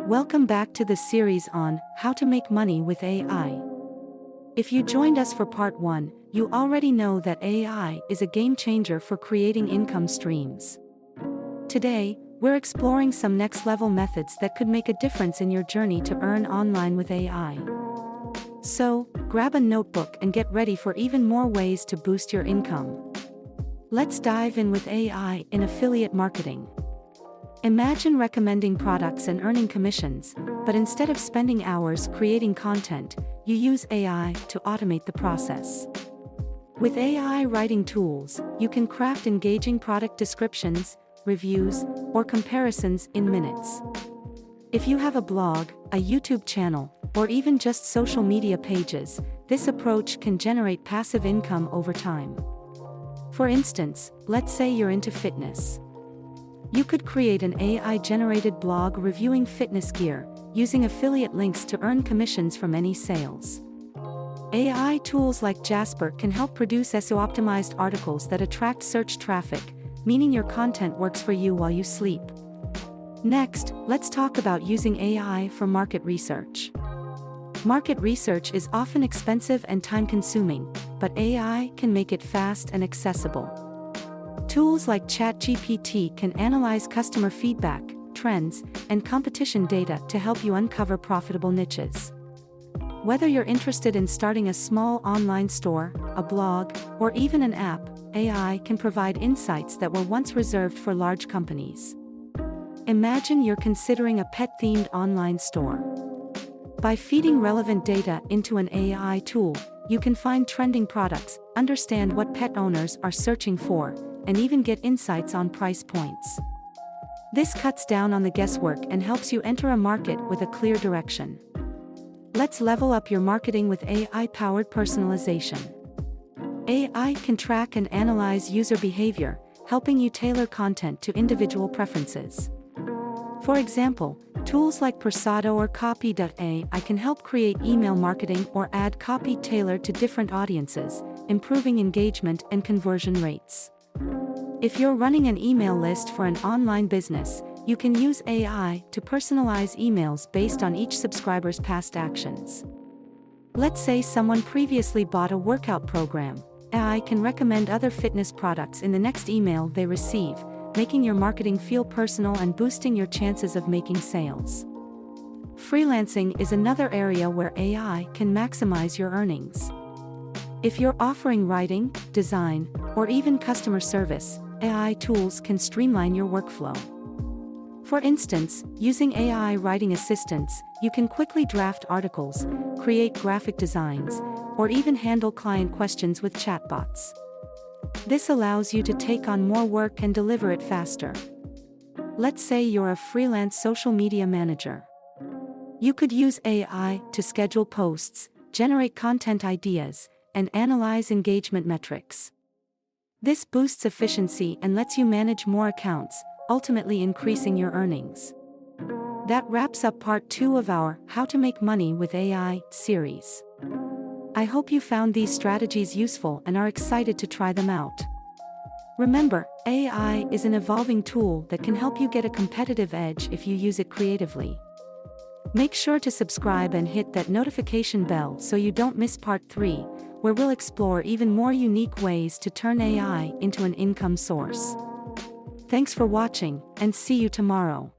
Welcome back to the series on how to make money with AI. If you joined us for part 1, you already know that AI is a game changer for creating income streams. Today, we're exploring some next-level methods that could make a difference in your journey to earn online with AI. So, grab a notebook and get ready for even more ways to boost your income. Let's dive in with AI in affiliate marketing. Imagine recommending products and earning commissions, but instead of spending hours creating content, you use AI to automate the process. With AI writing tools, you can craft engaging product descriptions, reviews, or comparisons in minutes. If you have a blog, a YouTube channel, or even just social media pages, this approach can generate passive income over time. For instance, let's say you're into fitness. You could create an AI-generated blog reviewing fitness gear, using affiliate links to earn commissions from any sales. AI tools like Jasper can help produce SEO-optimized articles that attract search traffic, meaning your content works for you while you sleep. Next, let's talk about using AI for market research. Market research is often expensive and time-consuming, but AI can make it fast and accessible. Tools like ChatGPT can analyze customer feedback, trends, and competition data to help you uncover profitable niches. Whether you're interested in starting a small online store, a blog, or even an app, AI can provide insights that were once reserved for large companies. Imagine you're considering a pet-themed online store. By feeding relevant data into an AI tool, you can find trending products, understand what pet owners are searching for, and even get insights on price points. This cuts down on the guesswork and helps you enter a market with a clear direction. Let's level up your marketing with AI-powered personalization. AI can track and analyze user behavior, helping you tailor content to individual preferences. For example, tools like Persado or Copy.ai can help create email marketing or ad copy tailored to different audiences, improving engagement and conversion rates. If you're running an email list for an online business, you can use AI to personalize emails based on each subscriber's past actions. Let's say someone previously bought a workout program. AI can recommend other fitness products in the next email they receive, making your marketing feel personal and boosting your chances of making sales. Freelancing is another area where AI can maximize your earnings. If you're offering writing, design, or even customer service, AI tools can streamline your workflow. For instance, using AI writing assistants, you can quickly draft articles, create graphic designs, or even handle client questions with chatbots. This allows you to take on more work and deliver it faster. Let's say you're a freelance social media manager. You could use AI to schedule posts, generate content ideas, and analyze engagement metrics. This boosts efficiency and lets you manage more accounts, ultimately increasing your earnings. That wraps up part 2 of our How to Make Money with AI series. I hope you found these strategies useful and are excited to try them out. Remember, AI is an evolving tool that can help you get a competitive edge if you use it creatively. Make sure to subscribe and hit that notification bell so you don't miss part 3, where we'll explore even more unique ways to turn AI into an income source. Thanks for watching, and see you tomorrow.